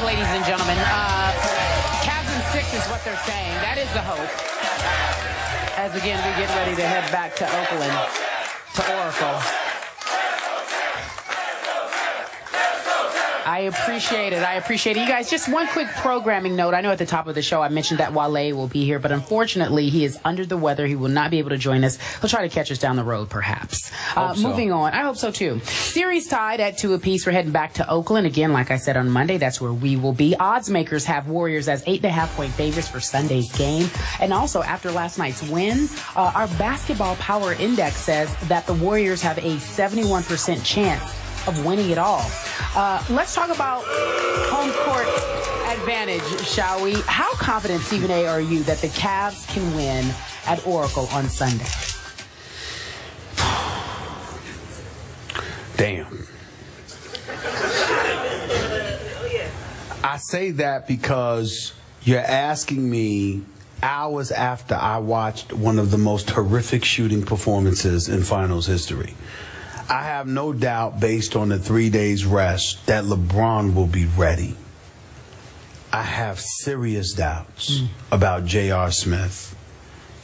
ladies and gentlemen. Cavs in 6 is what they're saying. That is the hope. As again, we get ready to head back to Oakland, to Oracle. I appreciate it. I appreciate it. You guys, just one quick programming note. I know at the top of the show I mentioned that Wale will be here, but unfortunately he is under the weather. He will not be able to join us. He'll try to catch us down the road, perhaps. Moving on. I hope so, too. Series tied at 2 apiece. We're heading back to Oakland. Again, like I said, on Monday, that's where we will be. Odds makers have Warriors as 8.5-point favorites for Sunday's game. And also, after last night's win, our basketball power index says that the Warriors have a 71% chance of winning it all. Let's talk about home court advantage, shall we? How confident, Stephen A., are you that the Cavs can win at Oracle on Sunday? Damn. I say that because you're asking me hours after I watched one of the most horrific shooting performances in finals history. I have no doubt, based on the 3 days rest, that LeBron will be ready. I have serious doubts about J.R. Smith,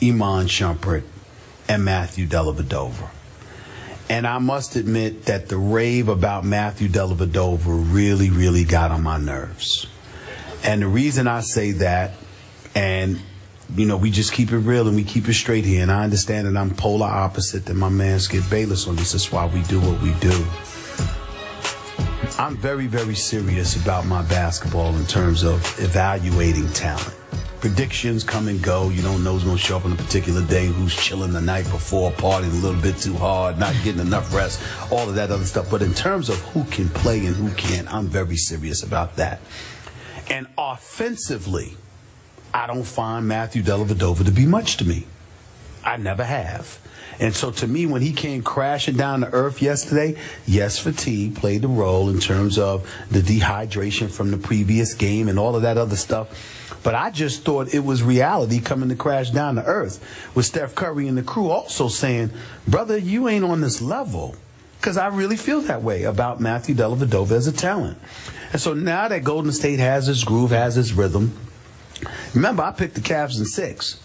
Iman Shumpert, and Matthew Dellavedova. And I must admit that the rave about Matthew Dellavedova really, really got on my nerves. And the reason I say that, and you know, we just keep it real and we keep it straight here. And I understand that I'm polar opposite than my man Skip Bayless on this. That's why we do what we do. I'm very, very serious about my basketball in terms of evaluating talent. Predictions come and go. You don't know who's going to show up on a particular day, who's chilling the night before, partying a little bit too hard, not getting enough rest, all of that other stuff. But in terms of who can play and who can't, I'm very serious about that. And offensively, I don't find Matthew Dellavedova to be much to me. I never have. And so to me, when he came crashing down to earth yesterday, yes, fatigue played a role in terms of the dehydration from the previous game and all of that other stuff. But I just thought it was reality coming to crash down to earth with Steph Curry and the crew also saying, brother, you ain't on this level. Because I really feel that way about Matthew Dellavedova as a talent. And so now that Golden State has its groove, has its rhythm, remember, I picked the Cavs in 6.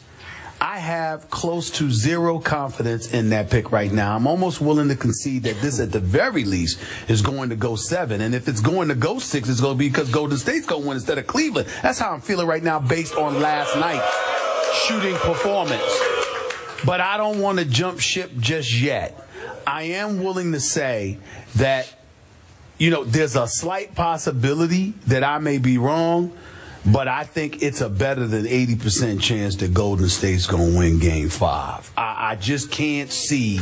I have close to zero confidence in that pick right now. I'm almost willing to concede that this, at the very least, is going to go 7. And if it's going to go 6, it's going to be because Golden State's going to win instead of Cleveland. That's how I'm feeling right now based on last night's shooting performance. But I don't want to jump ship just yet. I am willing to say that, you know, there's a slight possibility that I may be wrong. But I think it's a better than 80% chance that Golden State's going to win Game 5. I just can't see.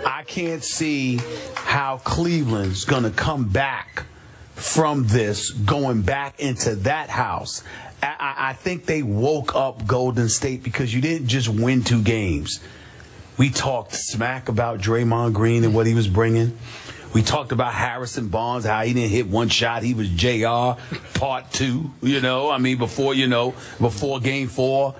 I can't see how Cleveland's going to come back from this, going back into that house. I think they woke up Golden State because you didn't just win 2 games. We talked smack about Draymond Green and what he was bringing. We talked about Harrison Barnes, how he didn't hit one shot. He was JR part 2, you know. I mean, before Game 4.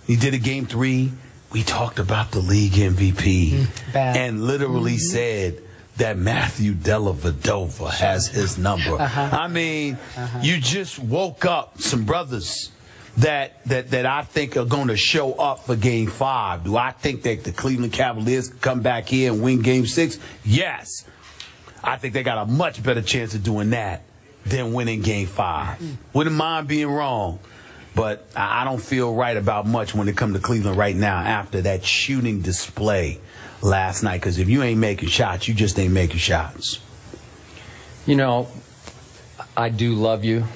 He did a Game 3. We talked about the league MVP and literally said that Matthew Dellavedova has his number. I mean, you just woke up some brothers that I think are going to show up for Game 5. Do I think that the Cleveland Cavaliers come back here and win Game 6? Yes. I think they got a much better chance of doing that than winning Game 5. Wouldn't mind being wrong, but I don't feel right about much when it comes to Cleveland right now after that shooting display last night. Because if you ain't making shots, you just ain't making shots. You know, I do love you,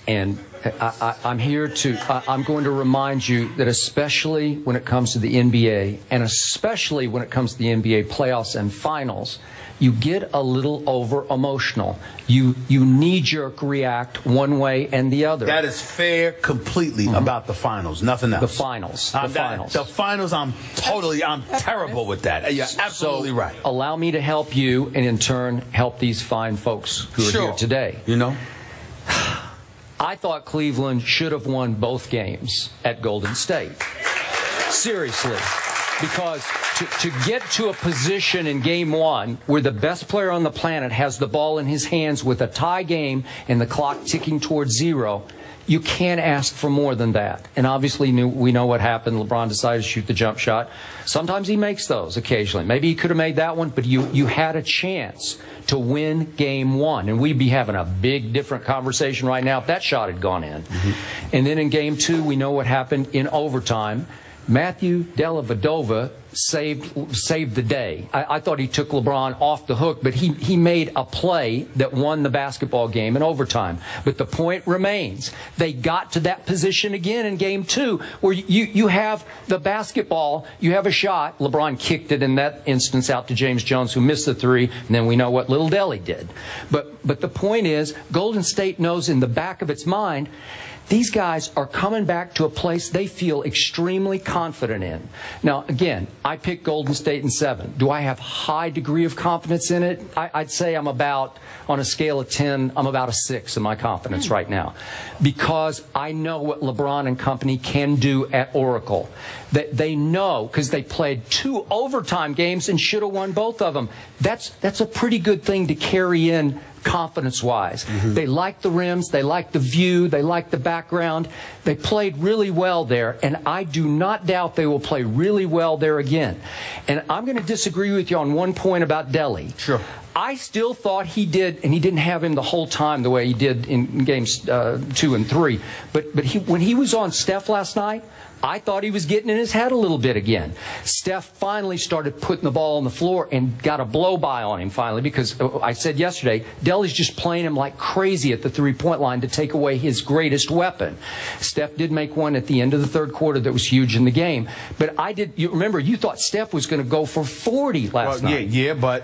and I'm here to, I'm going to remind you that especially when it comes to the NBA, and especially when it comes to the NBA playoffs and finals, you get a little over-emotional. You knee-jerk react one way and the other. That is fair completely about the finals, nothing else. The finals. The finals, I'm terrible with that. You're absolutely right. Allow me to help you and, in turn, help these fine folks who are here today. You know? I thought Cleveland should have won both games at Golden State. Seriously. Because to get to a position in game one where the best player on the planet has the ball in his hands with a tie game and the clock ticking towards 0, you can't ask for more than that. And obviously we know what happened. LeBron decided to shoot the jump shot. Sometimes he makes those occasionally. Maybe he could have made that one, but you had a chance to win game one. And we'd be having a big different conversation right now if that shot had gone in. And then in game two, we know what happened in overtime. Matthew Dellavedova saved the day. I thought he took LeBron off the hook, but he made a play that won the basketball game in overtime. But the point remains, they got to that position again in game two where you have the basketball, you have a shot. LeBron kicked it in that instance out to James Jones, who missed the 3, and then we know what Little Delly did. But the point is, Golden State knows in the back of its mind, these guys are coming back to a place they feel extremely confident in. Now, again, I picked Golden State in 7. Do I have high degree of confidence in it? I'd say I'm about, on a scale of 10, I'm about a 6 in my confidence right now. Because I know what LeBron and company can do at Oracle. They know, because they played 2 overtime games and should have won both of them. That's a pretty good thing to carry in confidence-wise. They like the rims, they like the view, they like the background. They played really well there, and I do not doubt they will play really well there again. And I'm going to disagree with you on one point about Delly. Sure. I still thought he did, and he didn't have him the whole time the way he did in games 2 and 3. But when he was on Steph last night, I thought he was getting in his head a little bit again. Steph finally started putting the ball on the floor and got a blow-by on him finally, because I said yesterday, Delly's just playing him like crazy at the three-point line to take away his greatest weapon. Steph did make one at the end of the third quarter that was huge in the game. But you remember, you thought Steph was going to go for 40 last night. Yeah, but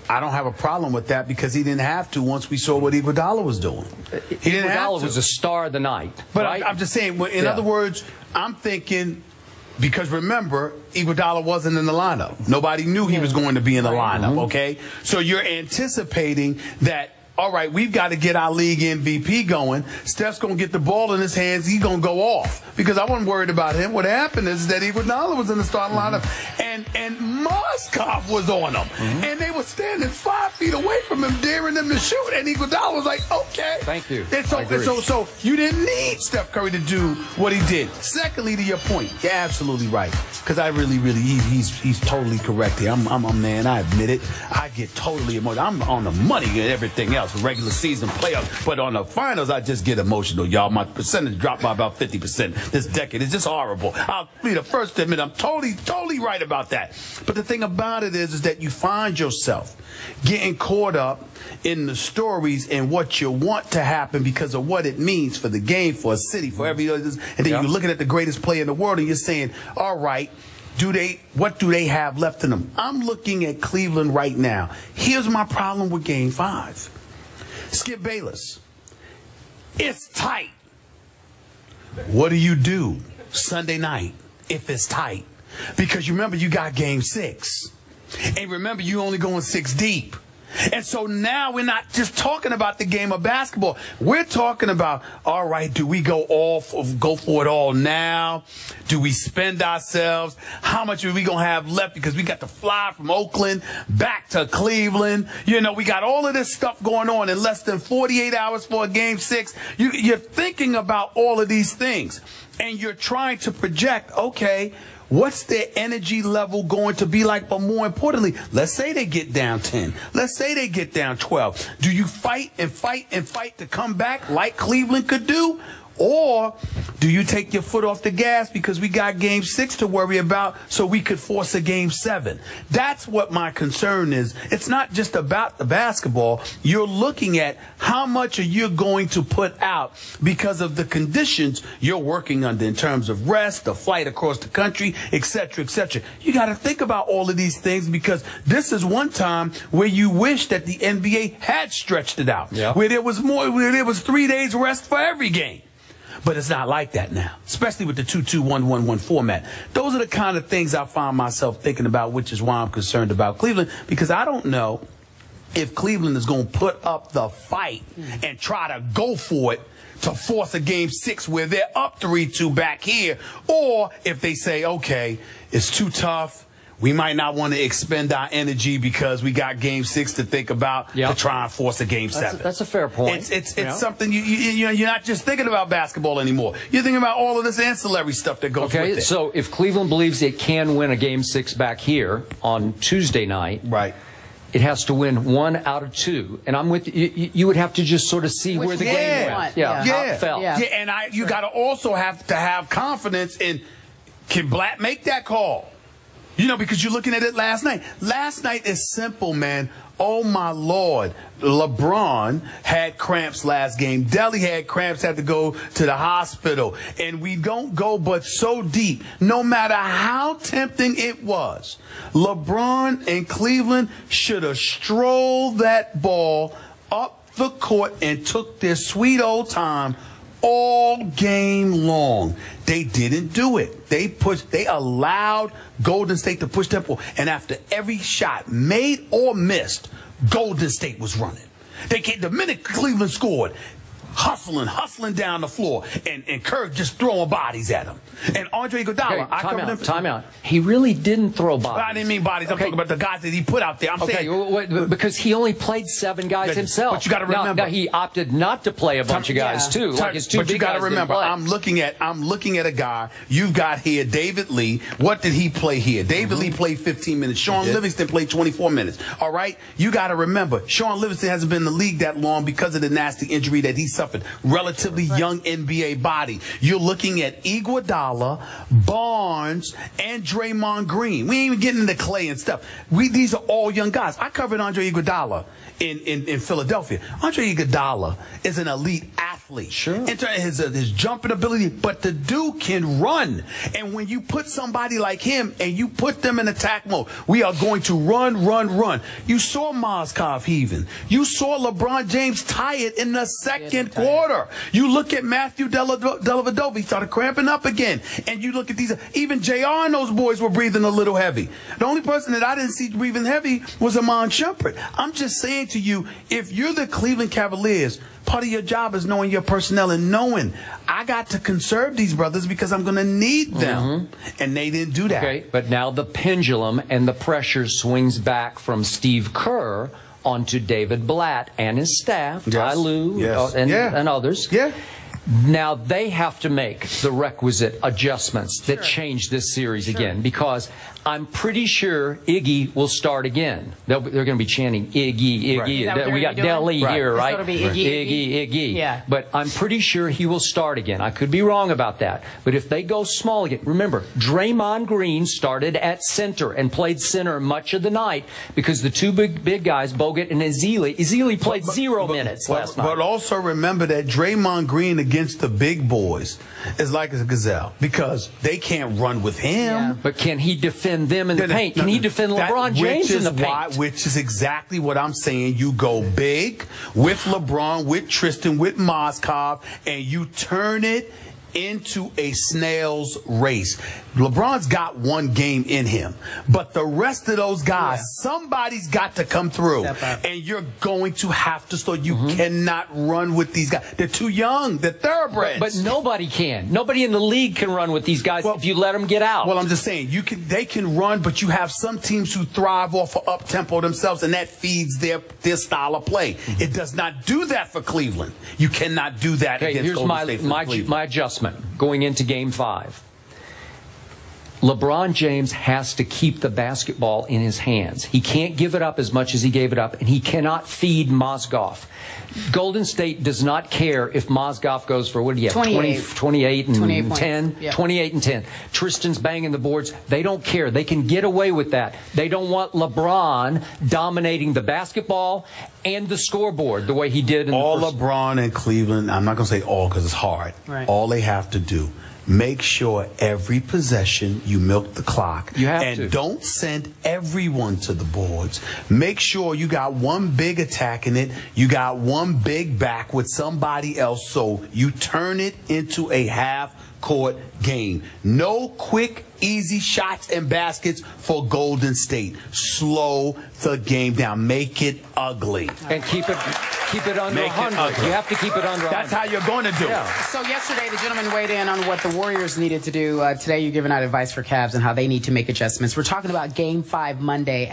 I don't have a problem with that because he didn't have to once we saw what Iguodala was doing. He didn't have to. Iguodala was a star of the night. But right? I'm just saying, in other words, I'm thinking, because remember, Iguodala wasn't in the lineup. Nobody knew he was going to be in the lineup, okay? So you're anticipating that, all right, we've got to get our league MVP going. Steph's going to get the ball in his hands. He's going to go off. Because I wasn't worried about him. What happened is that Iguodala was in the starting lineup, and Moskov was on him. And they were standing 5 feet away from him, daring him to shoot. And Iguodala was like, okay. Thank you. And so you didn't need Steph Curry to do what he did. Secondly, to your point, you're absolutely right. Because I really, he's totally correct here. I'm man, I admit it. I get totally emotional. I'm on the money and everything else, regular season playoffs. But on the finals, I just get emotional, y'all. My percentage dropped by about 50%. This decade is just horrible. I'll be the first to admit I'm totally right about that. But the thing about it is that you find yourself getting caught up in the stories and what you want to happen because of what it means for the game, for a city, for every other. And then you're looking at the greatest player in the world and you're saying, all right, what do they have left in them? I'm looking at Cleveland right now. Here's my problem with Game 5. Skip Bayless. It's tight. What do you do Sunday night if it's tight? Because you remember you got Game 6. And remember you only going 6 deep. And so now we're not just talking about the game of basketball. We're talking about, all right, do we go for it all now? Do we spend ourselves? How much are we going to have left? Because we got to fly from Oakland back to Cleveland. You know, we got all of this stuff going on in less than 48 hours for a Game 6. You're thinking about all of these things. And you're trying to project, okay, what's their energy level going to be like? But more importantly, let's say they get down 10. Let's say they get down 12. Do you fight and fight and fight to come back like Cleveland could do? Or do you take your foot off the gas because we got Game 6 to worry about so we could force a Game 7? That's what my concern is. It's not just about the basketball. You're looking at how much are you going to put out because of the conditions you're working under in terms of rest, the flight across the country, etc., etc. You got to think about all of these things because this is one time where you wish that the NBA had stretched it out, where there was 3 days rest for every game. But it's not like that now, especially with the 2-2-1-1-1 format. Those are the kind of things I find myself thinking about, which is why I'm concerned about Cleveland, because I don't know if Cleveland is going to put up the fight and try to go for it to force a game 6 where they're up 3-2 back here, or if they say, okay, it's too tough, we might not want to expend our energy because we got game 6 to think about to try and force a game 7. That's a fair point. It's something you're not just thinking about basketball anymore. You're thinking about all of this ancillary stuff that goes with it. So if Cleveland believes it can win a game 6 back here on Tuesday night, right, it has to win 1 out of 2. And I'm with you. You would have to just sort of see where the game went. How it felt. And you got to also have confidence in, can Blatt make that call? You know, because you're looking at it last night. Last night is simple, man. Oh, my Lord. LeBron had cramps last game. Deli had cramps, had to go to the hospital. And we don't go but so deep. No matter how tempting it was, LeBron and Cleveland should have strolled that ball up the court and took their sweet old time all game long. They didn't do it. They allowed Golden State to push tempo. And after every shot, made or missed, Golden State was running. The minute Cleveland scored, hustling down the floor, and Kirk just throwing bodies at him. And Andre Iguodala, time out. He really didn't throw bodies. I didn't mean bodies. I'm talking about the guys that he put out there. I'm saying because he only played 7 guys himself. But you got to remember, now he opted not to play a bunch of guys too. Like his 2 but you got to remember, I'm looking at a guy you've got here, David Lee. What did he play here? David Lee played 15 minutes. Sean Livingston played 24 minutes. All right, you got to remember, Sean Livingston hasn't been in the league that long because of the nasty injury that he suffered. Relatively young NBA body. You're looking at Iguodala, Barnes, and Draymond Green. We ain't even getting into Clay and stuff. These are all young guys. I covered Andre Iguodala in Philadelphia. Andre Iguodala is an elite athlete. Sure. In terms of his jumping ability, but the dude can run. And when you put somebody like him and you put them in attack mode, we are going to run. You saw Mozgov heaving. You saw LeBron James tie it in the second quarter. You look at Matthew Dellavedova, he started cramping up again. And you look at these, even JR and those boys were breathing a little heavy. The only person that I didn't see breathing heavy was Amon Shumpert. I'm just saying to you, if you're the Cleveland Cavaliers, part of your job is knowing your personnel and knowing I got to conserve these brothers because I'm going to need them. And they didn't do that. Okay, but now the pendulum and the pressure swings back from Steve Kerr onto David Blatt and his staff, Ty Lue and others. Now they have to make the requisite adjustments that change this series again, because I'm pretty sure Iggy will start again. They're going to be chanting Iggy, Iggy. Right. We got Deli here, right? It'll be Iggy. Yeah. But I'm pretty sure he will start again. I could be wrong about that. But if they go small again, remember, Draymond Green started at center and played center much of the night because the 2 big guys, Bogut and Ezeli played 0 minutes last night. But also remember that Draymond Green against the big boys is like a gazelle because they can't run with him. But can he defend them in the paint? Can he defend LeBron James in the paint? Which is exactly what I'm saying. You go big with LeBron, with Tristan, with Mozgov, and you turn it into a snail's race. LeBron's got 1 game in him, but the rest of those guys, somebody's got to come through, and you're going to have to start. You cannot run with these guys. They're too young. They're thoroughbreds. But nobody can. Nobody in the league can run with these guys if you let them get out. Well, I'm just saying, they can run, but you have some teams who thrive off of up-tempo themselves, and that feeds their style of play. It does not do that for Cleveland. You cannot do that against Golden State. Here's my adjustment going into Game 5. LeBron James has to keep the basketball in his hands. He can't give it up as much as he gave it up, and he cannot feed Mozgov. Golden State does not care if Mozgov goes for, what do you have, 28 and 10? Yeah. 28 and 10. Tristan's banging the boards. They don't care. They can get away with that. They don't want LeBron dominating the basketball and the scoreboard the way he did in all the first. LeBron and Cleveland, I'm not going to say all because it's hard. All they have to do, make sure every possession you milk the clock. You have and to. Don't send everyone to the boards. Make sure you got 1 big attack in it. You got 1 big back with somebody else, so you turn it into a half half-court game. No quick, easy shots and baskets for Golden State. Slow the game down. Make it ugly. And keep it under 100. You have to keep it under 100. That's how you're going to do it. So yesterday, the gentleman weighed in on what the Warriors needed to do. Today, you're giving out advice for Cavs and how they need to make adjustments. We're talking about Game 5 Monday.